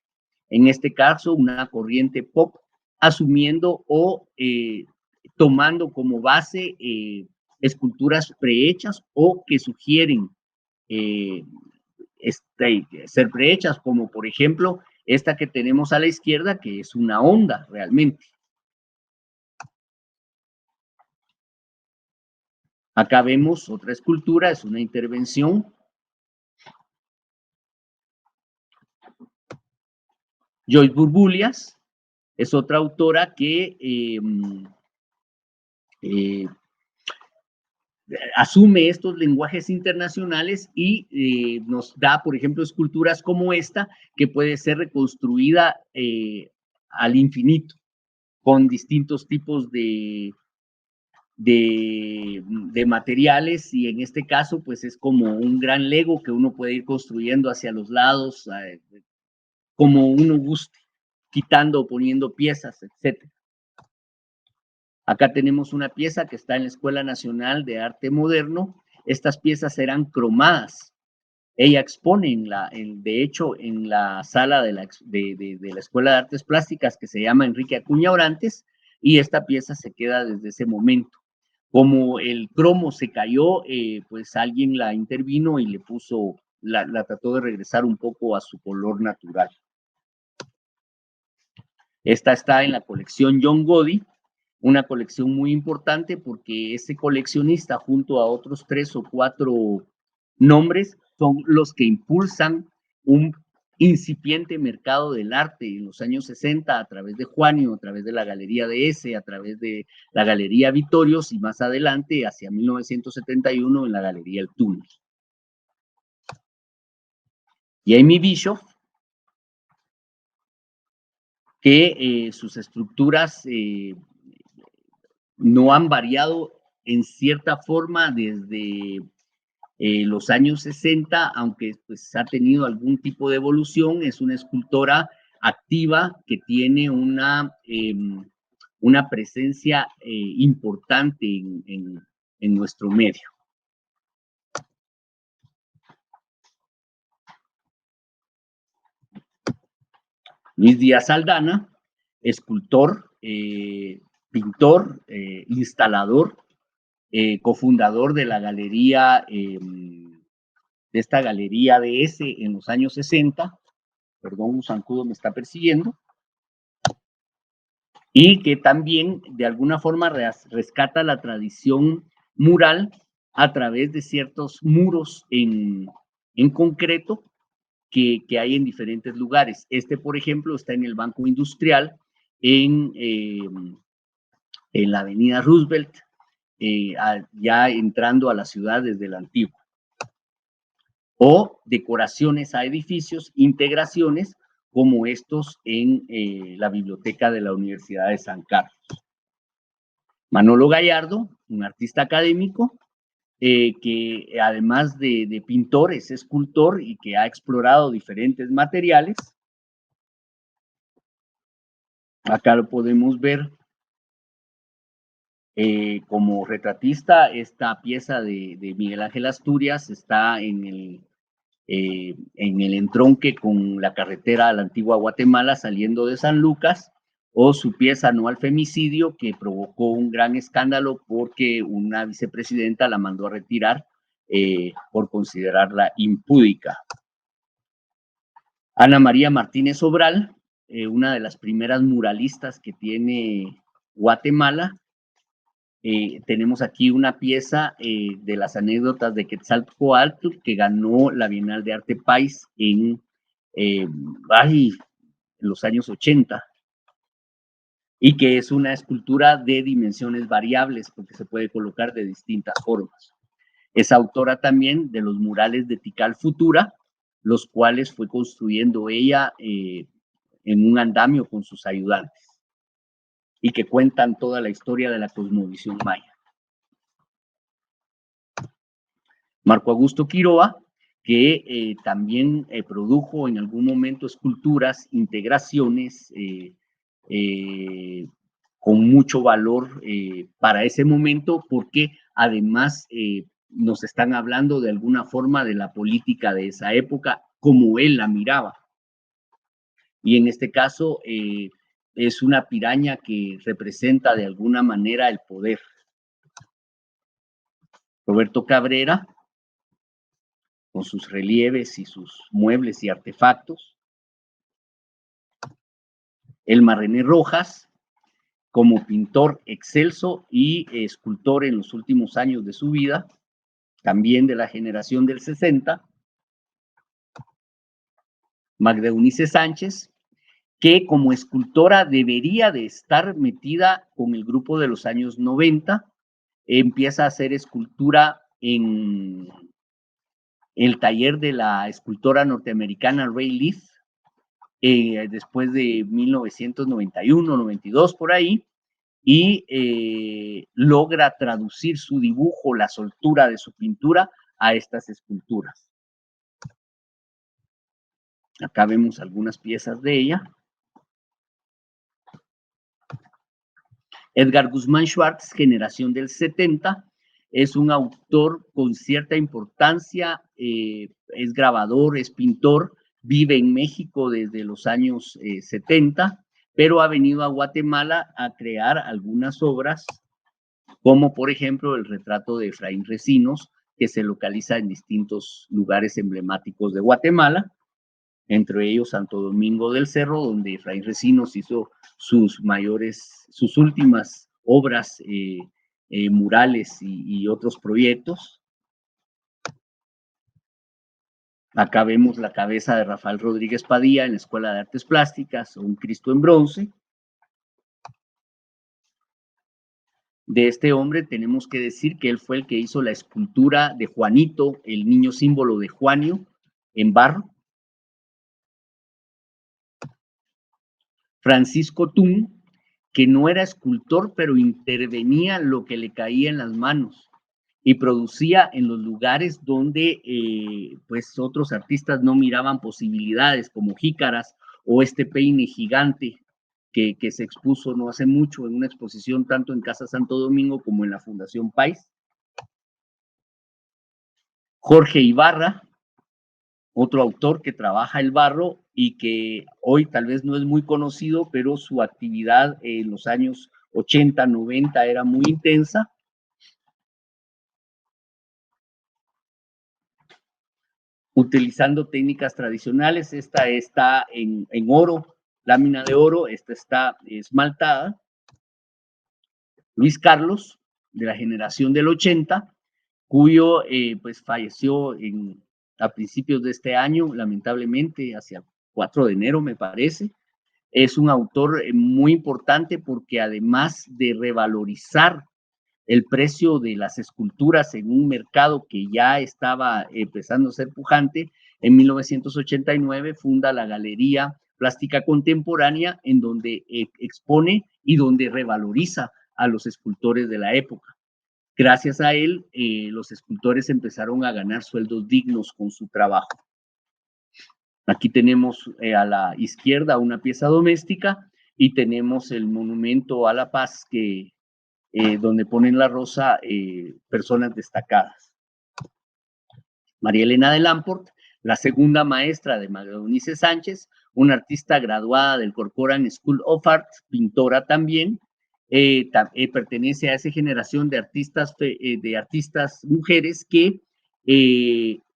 En este caso, una corriente pop, asumiendo o tomando como base esculturas prehechas o que sugieren ser prehechas, como por ejemplo esta que tenemos a la izquierda, que es una onda realmente. Acá vemos otra escultura, es una intervención. Joyce Burbulias es otra autora que asume estos lenguajes internacionales y nos da, por ejemplo, esculturas como esta, que puede ser reconstruida al infinito, con distintos tipos de materiales, y en este caso pues es como un gran Lego que uno puede ir construyendo hacia los lados como uno guste, quitando o poniendo piezas, etc. Acá tenemos una pieza que está en la Escuela Nacional de Arte Moderno. Estas piezas eran cromadas. Ella expone, de hecho, en la sala de la Escuela de Artes Plásticas, que se llama Enrique Acuña Orantes, y esta pieza se queda desde ese momento. Como el cromo se cayó, pues alguien la intervino y le puso, la trató de regresar un poco a su color natural. Esta está en la colección John Gotti, una colección muy importante porque ese coleccionista, junto a otros 3 o 4 nombres, son los que impulsan un incipiente mercado del arte en los años 60 a través de Juanio, a través de la Galería de S, a través de la Galería Vitorios y más adelante, hacia 1971, en la Galería El Túnel. Y Amy Bischoff, que sus estructuras no han variado en cierta forma desde los años 60, aunque pues ha tenido algún tipo de evolución. Es una escultora activa que tiene una presencia importante en nuestro medio. Luis Díaz Aldana, escultor, pintor, instalador, cofundador de la galería, de esta galería de S en los años 60, perdón, un zancudo me está persiguiendo, y que también de alguna forma rescata la tradición mural a través de ciertos muros en concreto que hay en diferentes lugares. Este, por ejemplo, está en el Banco Industrial, en la avenida Roosevelt, ya entrando a la ciudad desde la antigua. O decoraciones a edificios, integraciones, como estos en la biblioteca de la Universidad de San Carlos. Manolo Gallardo, un artista académico, que además de pintor es escultor y que ha explorado diferentes materiales. Acá lo podemos ver como retratista. Esta pieza de Miguel Ángel Asturias está en el entronque con la carretera a la antigua Guatemala saliendo de San Lucas, o su pieza No al femicidio, que provocó un gran escándalo porque una vicepresidenta la mandó a retirar por considerarla impúdica. Ana María Martínez Obral, una de las primeras muralistas que tiene Guatemala. Tenemos aquí una pieza de las anécdotas de Quetzalcóatl, que ganó la Bienal de Arte País en los años 80, y que es una escultura de dimensiones variables porque se puede colocar de distintas formas. Es autora también de los murales de Tikal Futura, los cuales fue construyendo ella en un andamio con sus ayudantes, y que cuentan toda la historia de la cosmovisión maya. Marco Augusto Quiroa, que también produjo en algún momento esculturas, integraciones con mucho valor para ese momento, porque además nos están hablando de alguna forma de la política de esa época, como él la miraba. Y en este caso es una piraña que representa de alguna manera el poder. Roberto Cabrera, con sus relieves y sus muebles y artefactos. Elmar René Rojas, como pintor excelso y escultor en los últimos años de su vida, también de la generación del 60. Magda Eunice Sánchez, que como escultora debería de estar metida con el grupo de los años 90, empieza a hacer escultura en el taller de la escultora norteamericana Ray Leaf, después de 1991, 92 por ahí, y logra traducir su dibujo, la soltura de su pintura, a estas esculturas. Acá vemos algunas piezas de ella. Edgar Guzmán Schwartz, generación del 70, es un autor con cierta importancia, es grabador, es pintor, vive en México desde los años 70, pero ha venido a Guatemala a crear algunas obras, como por ejemplo el retrato de Efraín Recinos, que se localiza en distintos lugares emblemáticos de Guatemala, entre ellos Santo Domingo del Cerro, donde Efraín Recinos hizo sus últimas obras murales y otros proyectos. Acá vemos la cabeza de Rafael Rodríguez Padilla en la Escuela de Artes Plásticas, un Cristo en bronce. De este hombre tenemos que decir que él fue el que hizo la escultura de Juanito, el niño símbolo de Juanio, en barro. Francisco Tun, que no era escultor, pero intervenía lo que le caía en las manos y producía en los lugares donde pues otros artistas no miraban posibilidades, como jícaras o este peine gigante que se expuso no hace mucho en una exposición tanto en Casa Santo Domingo como en la Fundación País. Jorge Ibarra, otro autor que trabaja el barro y que hoy tal vez no es muy conocido, pero su actividad en los años 80, 90 era muy intensa. Utilizando técnicas tradicionales, esta está en oro, lámina de oro, esta está esmaltada. Luis Carlos, de la generación del 80, cuyo pues falleció a principios de este año, lamentablemente, hacia 4 de enero me parece. Es un autor muy importante porque además de revalorizar el precio de las esculturas en un mercado que ya estaba empezando a ser pujante, en 1989 funda la Galería Plástica Contemporánea, en donde expone y donde revaloriza a los escultores de la época. Gracias a él, los escultores empezaron a ganar sueldos dignos con su trabajo. Aquí tenemos a la izquierda una pieza doméstica y tenemos el monumento a la paz donde ponen la rosa personas destacadas. María Elena de Lamport, la segunda maestra de Magdalenice Sánchez, una artista graduada del Corcoran School of Art, pintora también, pertenece a esa generación de artistas mujeres que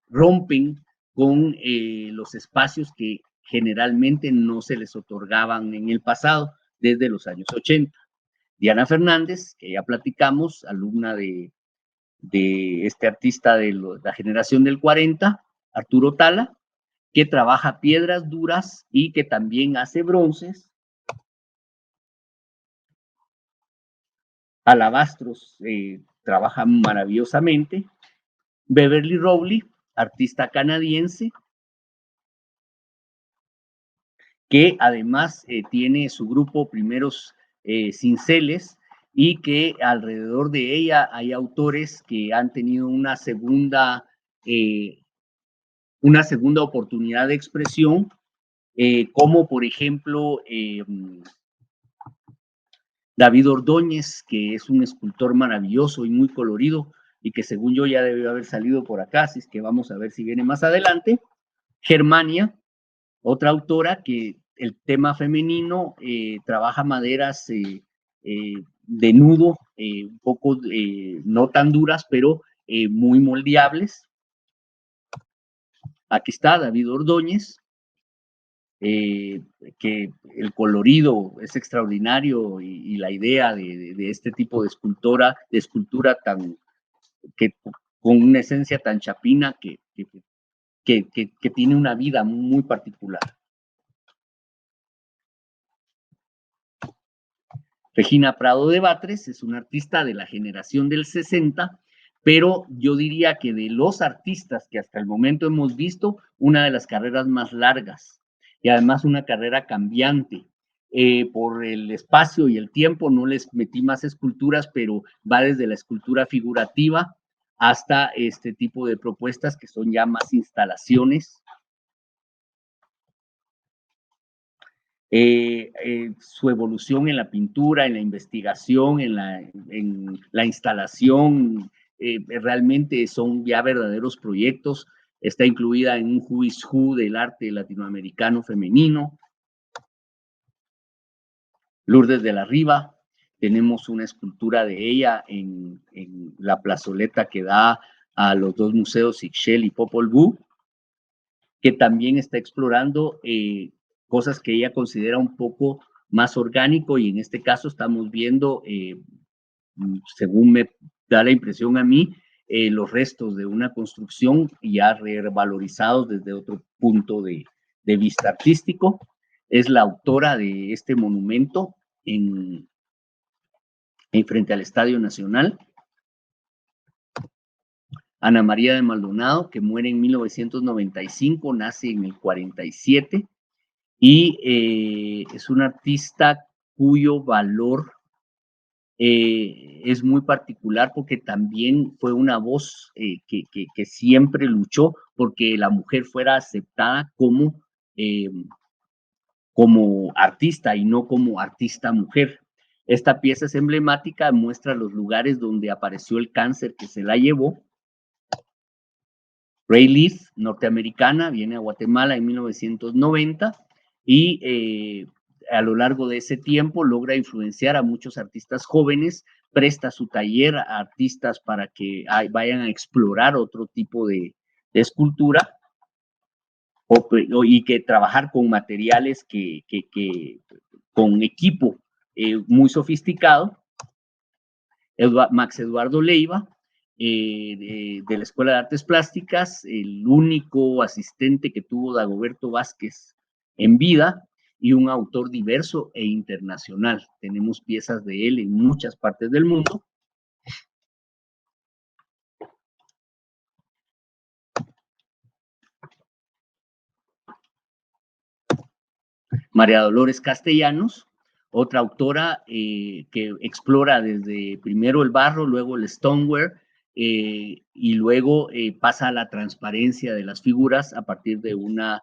rompen con los espacios que generalmente no se les otorgaban en el pasado, desde los años 80. Diana Fernández, que ya platicamos, alumna de este artista de la generación del 40, Arturo Tala, que trabaja piedras duras y que también hace bronces. Alabastros, trabaja maravillosamente. Beverly Rowley, artista canadiense, que además tiene su grupo Primeros Cinceles, y que alrededor de ella hay autores que han tenido una segunda oportunidad de expresión, como por ejemplo David Ordóñez, que es un escultor maravilloso y muy colorido, y que según yo ya debió haber salido por acá, así es que vamos a ver si viene más adelante. Germania, otra autora que el tema femenino trabaja maderas de nudo, un poco no tan duras, pero muy moldeables. Aquí está David Ordóñez, que el colorido es extraordinario y la idea de este tipo de escultura con una esencia tan chapina que tiene una vida muy particular. Regina Prado de Batres es una artista de la generación del 60, pero yo diría que de los artistas que hasta el momento hemos visto, una de las carreras más largas y además una carrera cambiante. Por el espacio y el tiempo no les metí más esculturas, pero va desde la escultura figurativa hasta este tipo de propuestas que son ya más instalaciones. Su evolución en la pintura, en la investigación, en la instalación, realmente son ya verdaderos proyectos. Está incluida en un Who is Who del arte latinoamericano femenino. Lourdes de la Riva, tenemos una escultura de ella en la plazoleta que da a los dos museos Ixchel y Popol Vuh, que también está explorando cosas que ella considera un poco más orgánico, y en este caso estamos viendo, según me da la impresión a mí, los restos de una construcción ya revalorizados desde otro punto de vista artístico. Es la autora de este monumento en frente al Estadio Nacional. Ana María de Maldonado, que muere en 1995, nace en el 47, y es una artista cuyo valor es muy particular porque también fue una voz que siempre luchó porque la mujer fuera aceptada como artista y no como artista mujer. Esta pieza es emblemática, muestra los lugares donde apareció el cáncer que se la llevó. Ray Leaf, norteamericana, viene a Guatemala en 1990 y a lo largo de ese tiempo logra influenciar a muchos artistas jóvenes, presta su taller a artistas para que vayan a explorar otro tipo de escultura y que trabajar con materiales con equipo muy sofisticado. Max Eduardo Leiva, de la Escuela de Artes Plásticas, el único asistente que tuvo Dagoberto Vázquez en vida y un autor diverso e internacional. Tenemos piezas de él en muchas partes del mundo. María Dolores Castellanos, otra autora que explora desde primero el barro, luego el stoneware, y luego pasa a la transparencia de las figuras a partir de una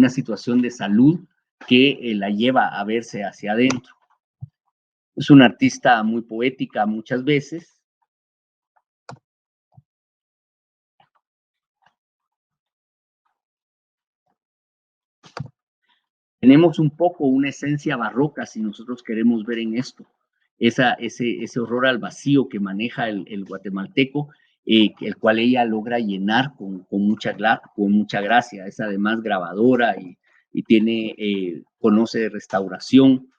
situación de salud que la lleva a verse hacia adentro. Es una artista muy poética muchas veces. Tenemos un poco una esencia barroca si nosotros queremos ver en esto. Ese horror al vacío que maneja el guatemalteco, el cual ella logra llenar con mucha gracia. Es además grabadora y conoce de restauración.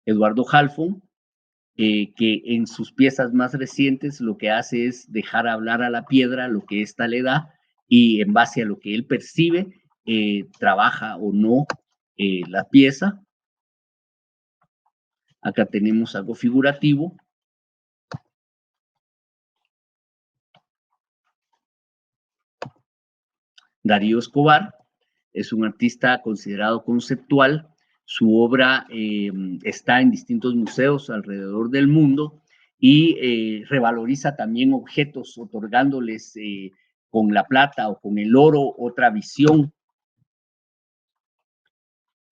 Eduardo Halfon, que en sus piezas más recientes lo que hace es dejar hablar a la piedra lo que ésta le da y en base a lo que él percibe, trabaja o no la pieza. Acá tenemos algo figurativo. Darío Escobar es un artista considerado conceptual. Su obra está en distintos museos alrededor del mundo y revaloriza también objetos, otorgándoles con la plata o con el oro otra visión.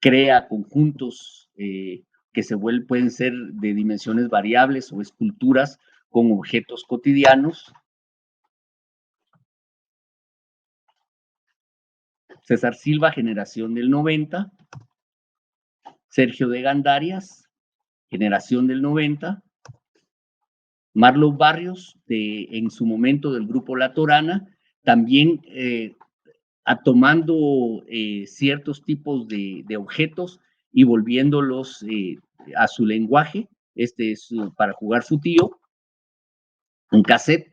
Crea conjuntos que pueden ser de dimensiones variables o esculturas con objetos cotidianos. César Silva, generación del 90. Sergio de Gandarias, generación del 90. Marlon Barrios, en su momento del grupo La Torana, también tomando ciertos tipos de objetos y volviéndolos a su lenguaje. Este es para jugar futillo. Un cassette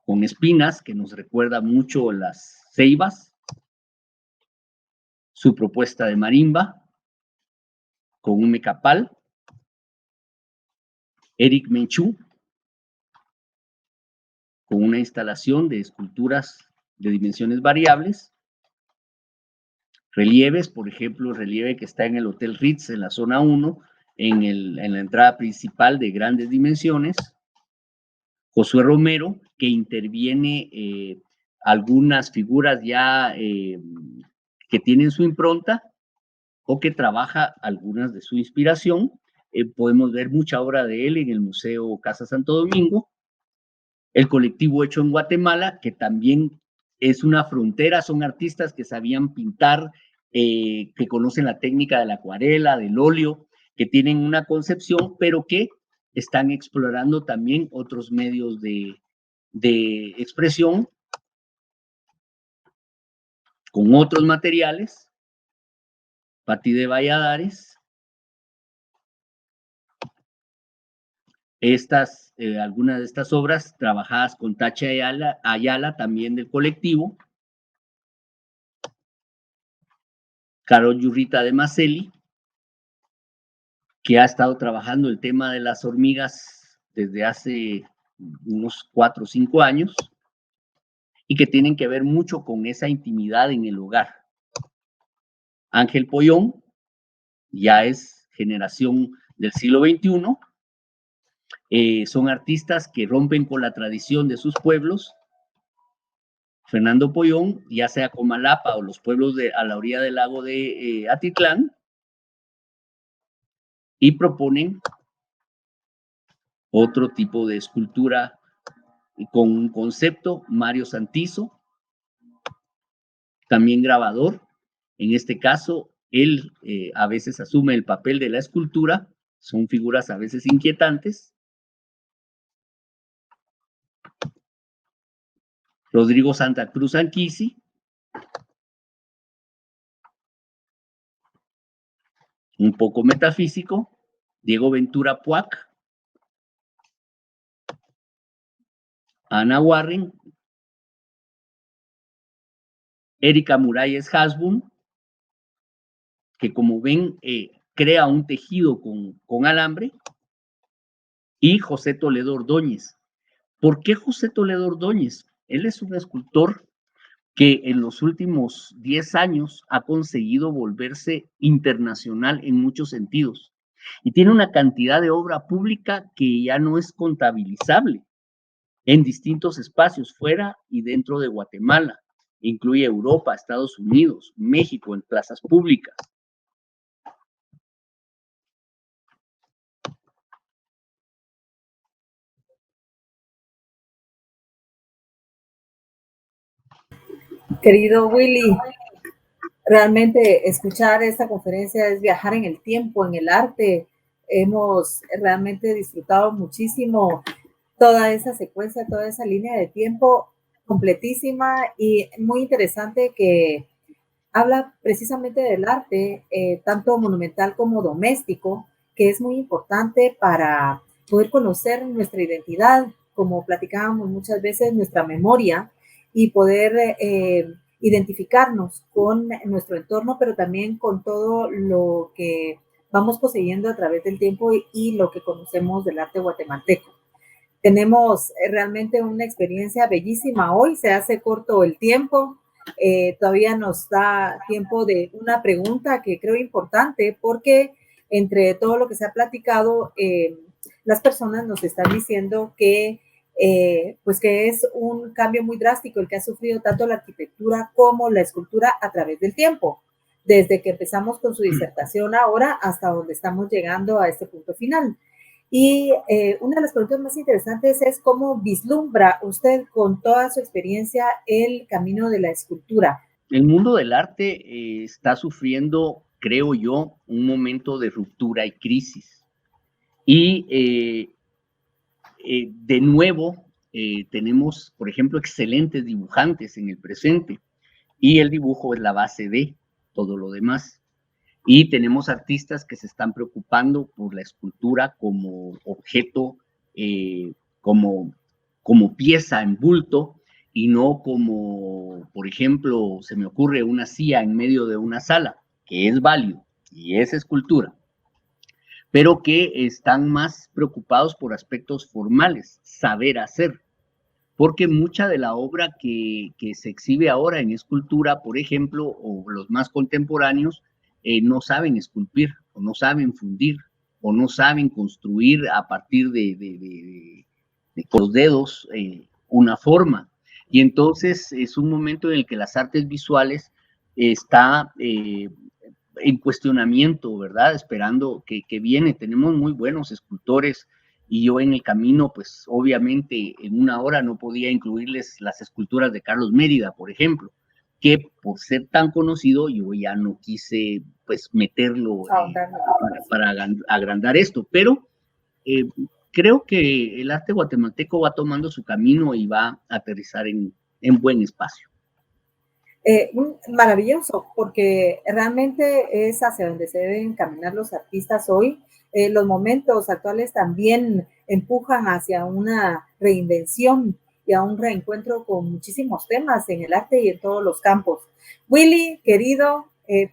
con espinas que nos recuerda mucho las ceibas. Su propuesta de marimba con un mecapal. Eric Menchú, con una instalación de esculturas de dimensiones variables. Relieves, por ejemplo, el relieve que está en el Hotel Ritz, en la zona 1, en la entrada principal de grandes dimensiones. Josué Romero, que interviene algunas figuras ya que tienen su impronta o que trabaja algunas de su inspiración. Podemos ver mucha obra de él en el Museo Casa Santo Domingo. El colectivo Hecho en Guatemala, que también es una frontera, son artistas que sabían pintar, que conocen la técnica de la acuarela, del óleo, que tienen una concepción, pero que están explorando también otros medios de expresión con otros materiales. Pati de Valladares, Algunas de estas obras trabajadas con Tacha Ayala, también del colectivo, Carol Yurrita de Maceli, que ha estado trabajando el tema de las hormigas desde hace unos 4 o 5 años y que tienen que ver mucho con esa intimidad en el hogar. Ángel Pollón ya es generación del siglo XXI, son artistas que rompen con la tradición de sus pueblos. Fernando Pollón, ya sea Comalapa o los pueblos a la orilla del lago de Atitlán, y proponen otro tipo de escultura con un concepto. Mario Santizo, también grabador, en este caso, él a veces asume el papel de la escultura, son figuras a veces inquietantes. Rodrigo Santa Cruz Anquisi, un poco metafísico. Diego Ventura Puac, Ana Warren, Erika Muralles Hasbun, que como ven crea un tejido con alambre, y José Toledo Ordóñez. ¿Por qué José Toledo Ordóñez? Él es un escultor que en los últimos 10 años ha conseguido volverse internacional en muchos sentidos y tiene una cantidad de obra pública que ya no es contabilizable en distintos espacios fuera y dentro de Guatemala. Incluye Europa, Estados Unidos, México, en plazas públicas. Querido Willy, realmente escuchar esta conferencia es viajar en el tiempo, en el arte. Hemos realmente disfrutado muchísimo toda esa secuencia, toda esa línea de tiempo completísima y muy interesante, que habla precisamente del arte, tanto monumental como doméstico, que es muy importante para poder conocer nuestra identidad, como platicábamos muchas veces, nuestra memoria, y poder identificarnos con nuestro entorno, pero también con todo lo que vamos poseyendo a través del tiempo y lo que conocemos del arte guatemalteco. Tenemos realmente una experiencia bellísima hoy, se hace corto el tiempo, todavía nos da tiempo de una pregunta que creo importante, porque entre todo lo que se ha platicado, las personas nos están diciendo que pues que es un cambio muy drástico el que ha sufrido tanto la arquitectura como la escultura a través del tiempo, desde que empezamos con su disertación ahora hasta donde estamos llegando a este punto final. Y una de las preguntas más interesantes es cómo vislumbra usted con toda su experiencia el camino de la escultura. El mundo del arte está sufriendo, creo yo, un momento de ruptura y crisis. Y de nuevo tenemos, por ejemplo, excelentes dibujantes en el presente, y el dibujo es la base de todo lo demás. Y tenemos artistas que se están preocupando por la escultura como objeto, como pieza en bulto, y no como, por ejemplo, se me ocurre una silla en medio de una sala, que es válido y es escultura, pero que están más preocupados por aspectos formales, saber hacer, porque mucha de la obra que se exhibe ahora en escultura, por ejemplo, o los más contemporáneos, no saben esculpir, o no saben fundir, o no saben construir a partir de con los dedos una forma. Y entonces es un momento en el que las artes visuales está en cuestionamiento, ¿verdad? Esperando que viene. Tenemos muy buenos escultores, y yo en el camino, pues obviamente en una hora no podía incluirles las esculturas de Carlos Mérida, por ejemplo, que por ser tan conocido yo ya no quise pues meterlo para agrandar esto, pero creo que el arte guatemalteco va tomando su camino y va a aterrizar en buen espacio. Maravilloso, porque realmente es hacia donde se deben caminar los artistas hoy. Los momentos actuales también empujan hacia una reinvención y a un reencuentro con muchísimos temas en el arte y en todos los campos. Willy, querido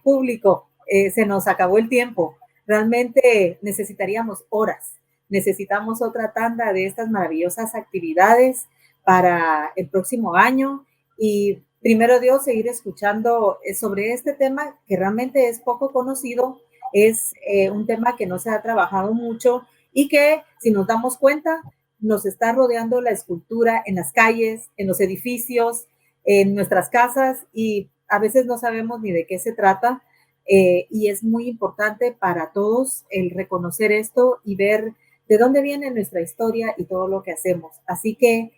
público, se nos acabó el tiempo. Realmente necesitaríamos horas. Necesitamos otra tanda de estas maravillosas actividades para el próximo año y primero Dios seguir escuchando sobre este tema que realmente es poco conocido, es un tema que no se ha trabajado mucho y que si nos damos cuenta nos está rodeando la escultura en las calles, en los edificios, en nuestras casas y a veces no sabemos ni de qué se trata y es muy importante para todos el reconocer esto y ver de dónde viene nuestra historia y todo lo que hacemos. Así que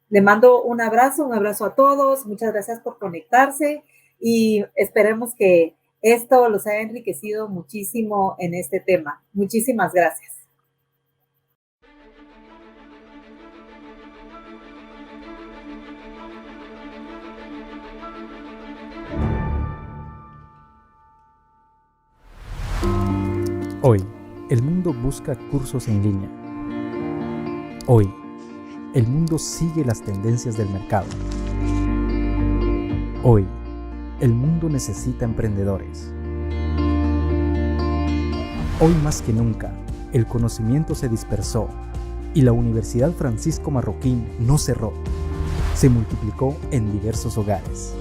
le mando un abrazo a todos, muchas gracias por conectarse y esperemos que esto los haya enriquecido muchísimo en este tema. Muchísimas gracias. Hoy, el mundo busca cursos en línea. Hoy, el mundo sigue las tendencias del mercado. Hoy, el mundo necesita emprendedores. Hoy más que nunca, el conocimiento se dispersó y la Universidad Francisco Marroquín no cerró, se multiplicó en diversos hogares.